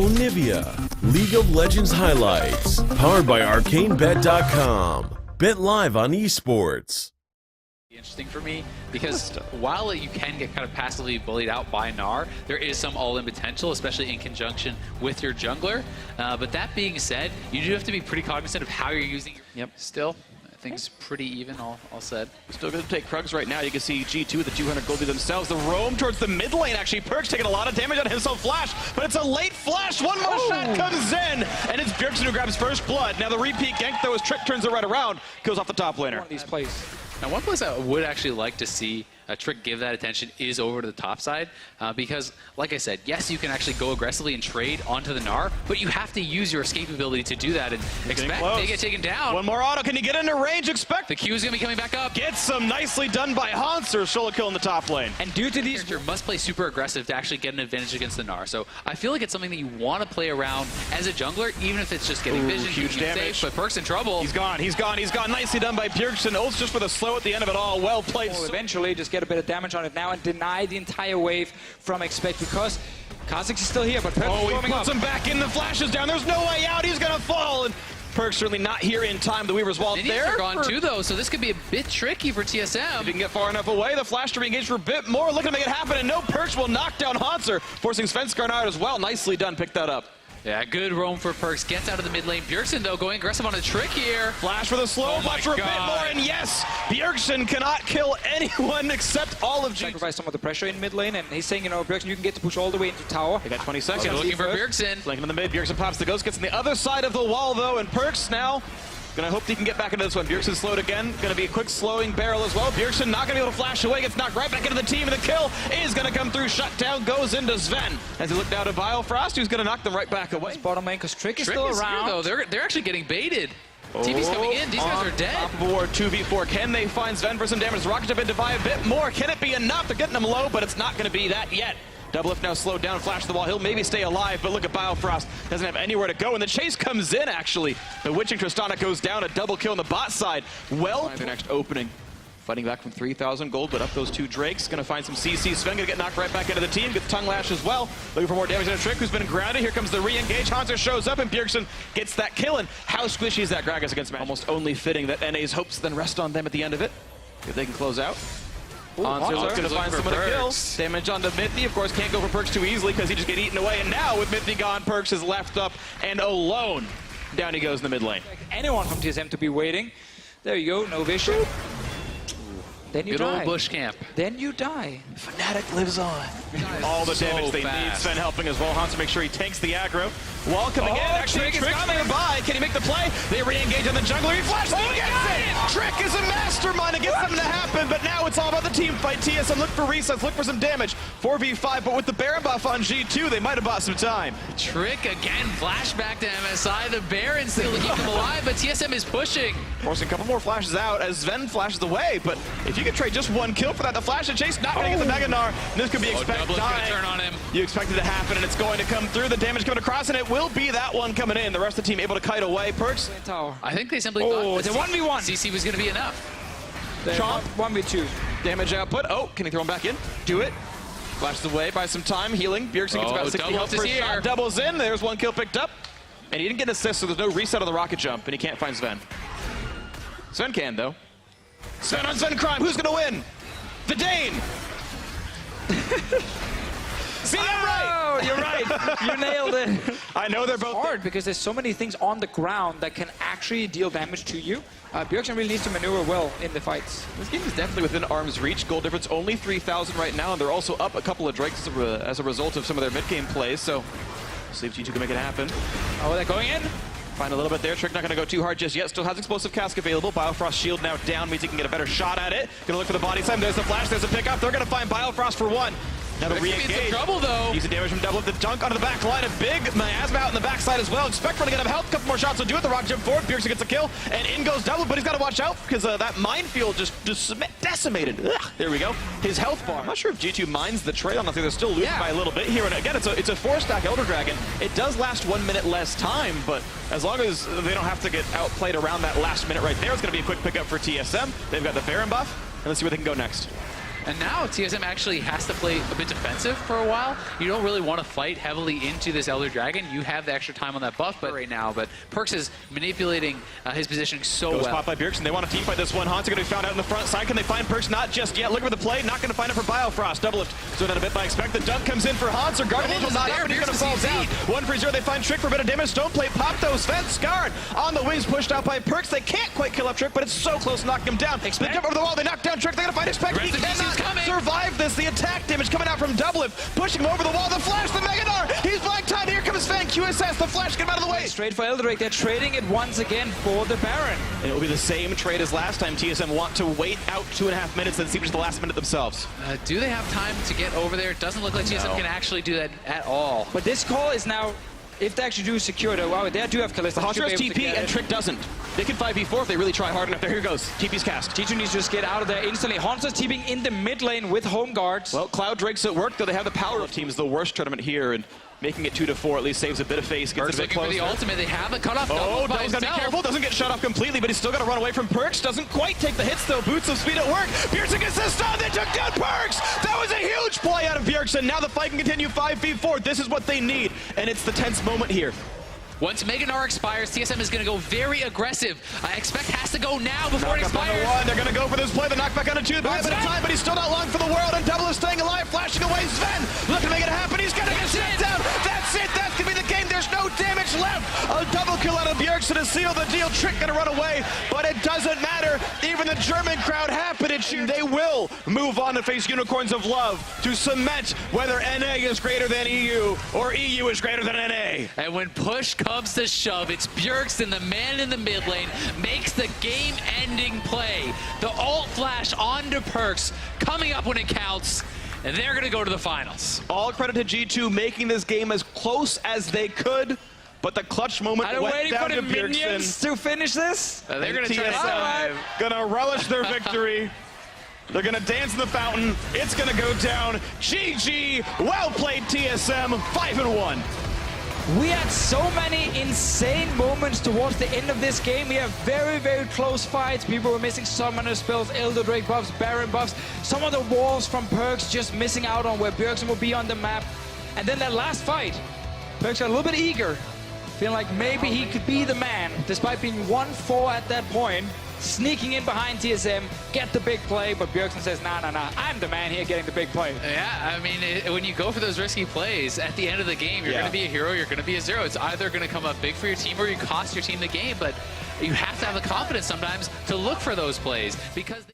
Onivia, League of Legends highlights, powered by ArcaneBet.com. Bet live on esports. Interesting for me because while you can get kind of passively bullied out by Gnar, there is some all-in potential, especially in conjunction with your jungler. But that being said, you do have to be pretty cognizant of how you're using your... Yep. Still, I think it's pretty even, all said. Still going to take Krugs right now. You can see G2 with the 200 gold themselves. The roam towards the mid lane, actually. Perkz taking a lot of damage on himself. Flash, but it's a late flash. One more shot comes in, and it's Bjergsen who grabs first blood. Now the repeat gank, though, as Trick turns it right around, goes off the top laner. One of these plays. Now, one place I would actually like to see a Trick give that attention is over to the top side, because, like I said, yes, you can actually go aggressively and trade onto the Gnar, but you have to use your escape ability to do that and expect they get taken down. One more auto. Can you get into range? Expect the Q is going to be coming back up. Gets some nicely done by Hanser. Solo kill in the top lane. And due to these, you must play super aggressive to actually get an advantage against the Gnar. So I feel like it's something that you want to play around as a jungler, even if it's just getting vision, huge damage. Safe, but Perkz in trouble. He's gone. He's gone. He's gone. Nicely done by Bjergsen. Ults just for the slow at the end of it all. Well played. will eventually just get a bit of damage on it now and deny the entire wave from Expect because Kha'Zix is still here, but Perkz he puts him back in. The flash is down. There's no way out. He's going to fall. And Perkz certainly not here in time. The Weaver's Wall there. They're gone too, though, so this could be a bit tricky for TSM. If he can get far enough away, the flash to re-engage for a bit more. Looking to make it happen, and no, Perkz will knock down Hanser, forcing Svenskar out as well. Nicely done. Pick that up. Yeah, good roam for Perkz. Gets out of the mid lane. Bjergsen, though, going aggressive on a Trick here. Flash for the slow, flash for a bit more, and yes, Bjergsen cannot kill anyone except all of G2. Sacrifice some of the pressure in mid lane, and he's saying, you know, Bjergsen, you can get to push all the way into tower. They got 20 seconds. Looking for Bjergsen. Flanking in the mid. Bjergsen pops the ghost, gets on the other side of the wall, though, and Perkz now gonna hope he can get back into this one. Bjergsen slowed again. Gonna be a quick slowing barrel as well. Bjergsen not gonna be able to flash away. Gets knocked right back into the team, and the kill is gonna come through. Shut down goes into Sven. As he looked down to Biofrost, who's gonna knock them right back away. Bottom lane, because Trick is still around. Here, though. They're actually getting baited. TV's coming in. These guys are dead. Top of war 2v4. Can they find Sven for some damage? Rocket jump into Vi a bit more. Can it be enough? They're getting him low, but it's not gonna be that yet. Double Lift now slowed down, flash the wall. He'll maybe stay alive, but look at Biofrost. Doesn't have anywhere to go, and the chase comes in, actually. The Witching Tristana goes down, a double kill on the bot side. Well, the next opening. Fighting back from 3,000 gold, but up those two Drakes. Gonna find some CC. Sven gonna get knocked right back into the team. Gets Tongue Lash as well. Looking for more damage on a Trick, who's been grounded. Here comes the re-engage. Hanser shows up, and Bjergsen gets that kill. And how squishy is that Gragas against Magic? Almost only fitting that NA's hopes then rest on them at the end of it. If they can close out. Hanser's going to find some of the kills. Damage onto Mithy. Of course, can't go for Perkz too easily because he just get eaten away. And now, with Mithy gone, Perkz is left up and alone. Down he goes in the mid lane. Anyone from TSM to be waiting. There you go, no vision. Then you Good die. old bush camp. Then you die. Fnatic lives on. All the damage they need. Sven helping as well. Hanser make sure he tanks the aggro. Wall coming in. Actually, Trick's nearby. Can he make the play? They re-engage on the jungler. He flashes. He gets it! Trick is a mastermind to get something to happen, but now it's all about the team fight. TSM look for resets, look for some damage. 4v5, but with the Baron buff on G2, they might have bought some time. Trick again, flashback to MSI. The Baron still to keep them alive, but TSM is pushing. Forcing a couple more flashes out as Sven flashes away, but if you could trade just one kill for that, the flash and chase not going to get the Mega Gnar. This could be expected. Turn on him. You expect it to happen, and it's going to come through. The damage coming across, and it will be that one coming in. The rest of the team able to kite away. Perkz. I think they simply thought it's a 1v1. CC was going to be enough. Chomp. 1v2. Damage output. Oh, can he throw him back in? Do it. Flashes away by some time. Healing. Bjergsen gets about 60 health per shot. Doubles in. There's one kill picked up. And he didn't get an assist, so there's no reset of the rocket jump, and he can't find Sven. Sven can, though. Sven on Sven Crime. Who's going to win? The Dane. See, I'm right. You're right. You nailed it. I know they're both hard because there's so many things on the ground that can actually deal damage to you. Bjergsen really needs to maneuver well in the fights. This game is definitely within arm's reach. Goal difference only 3,000 right now, and they're also up a couple of Drakes as a result of some of their mid-game plays. So, see if G2 can make it happen. Oh, they're going in. Find a little bit there. Trick not going to go too hard just yet. Still has explosive cask available. Biofrost shield now down means he can get a better shot at it. Going to look for the body slam. There's the flash. There's a pickup. They're going to find Biofrost for one. Now the re-engage. Trouble though. Using damage from double the dunk onto the back line. A big miasma out in the backside as well. Expect running out of health. A couple more shots will do it. The rock jump forward. Bjergsen gets a kill. And in goes double, but he's got to watch out because that minefield just decimated. Ugh, there we go. His health bar. I'm not sure if G2 mines the trail. I think they're still losing by a little bit here. And again, it's a 4-stack Elder Dragon. It does last 1 minute less time, but as long as they don't have to get outplayed around that last minute right there, it's going to be a quick pickup for TSM. They've got the Baron buff. And let's see where they can go next. And now TSM actually has to play a bit defensive for a while. You don't really want to fight heavily into this Elder Dragon. You have the extra time on that buff right now, but Perkz is manipulating his positioning so well. Spot by Bjergsen. They want to team fight this one. Hans are going to be found out in the front side. Can they find Perkz? Not just yet. Looking for the play. Not going to find it for Biofrost. Double lift. So that a bit by expect. The dunk comes in for Hans. Or Guardian Angel not there. He's going to fall down. 1 for 0. They find Trick for a bit of damage. Don't play pop though. Sven Scarred on the wings, pushed out by Perkz. They can't quite kill up Trick, but it's so close to knocking him down. They jump over the wall. They knock down Trick. They're going to find Expect. He cannot survive this. The attack damage coming out from Double lift. Pushing him over the wall. The flash. The Mega Gnar. He's black tied. Here comes Sven. QSS. The flash. Get him out of the way. Straight for Eldrick. They're trading it once again for the Baron. And it will be the same trade as last time. TSM want to wait out 2.5 minutes and see which is the last minute themselves. Do they have time to get over there? It doesn't look like TSM can actually do that at all. But this call is now, if they actually do secure it, wow, they do have Kalista. Hunter has TP and Trick doesn't. They can 5v4 if they really try hard enough. There, here goes. TP's cast. T2 needs to just get out of there instantly. Hunter's TPing in the mid lane with home guards. Well, Cloud Drake's at work, though they have the power of teams. The worst tournament here, and making it 2-4 at least saves a bit of face. Gets Perkz it a bit looking closer. for the ultimate. They have it cut off. Oh, Double's got to be careful. Doesn't get shut off completely, but he's still got to run away from Perkz. Doesn't quite take the hits, though. Boots of speed at work. Bjergsen gets the stun. They took down Perkz. That was a huge play out of Bjergsen. Now the fight can continue 5v4. This is what they need, and it's the tense moment here. Once Mega Gnar expires, TSM is going to go very aggressive. I expect has to go now before it Knock up on expires. the 1. They're going to go for this play. The knockback on a 2. Buy a bit of time, but he's still not long for the world. And Double is staying alive, flashing away. Sven looking to make it happen. He's going to get shut down. That's it. That's going to be the game. There's no damage left. A double kill out of Bjergsen to seal the deal. Trick going to run away, but it doesn't matter. Even the German crowd happy to cheer. They will move on to face Unicorns of Love to cement whether NA is greater than EU or EU is greater than NA. And when push comes to shove, it's Bjergsen, the man in the mid lane, makes the game-ending play. The ult flash onto Perkz, coming up when it counts, and they're going to go to the finals. All credit to G2 making this game as close as they could, but the clutch moment went waiting down for to the minions Bjergsen. to finish this. They're going to try to TSM gonna relish their victory. They're gonna dance in the fountain. It's gonna go down. GG. Well played, TSM. 5-1. We had so many insane moments towards the end of this game. We have very, very close fights. People were missing summoner spells, Elder Drake buffs, Baron buffs. Some of the walls from Perkz just missing out on where Bjergsen will be on the map. And then that last fight, Perkz got a little bit eager, feeling like maybe he could be the man, despite being 1-4 at that point. Sneaking in behind TSM, get the big play, but Bjergsen says, nah, I'm the man here getting the big play. Yeah, I mean, when you go for those risky plays, at the end of the game, you're going to be a hero, you're going to be a zero. It's either going to come up big for your team or you cost your team the game, but you have to have the confidence sometimes to look for those plays because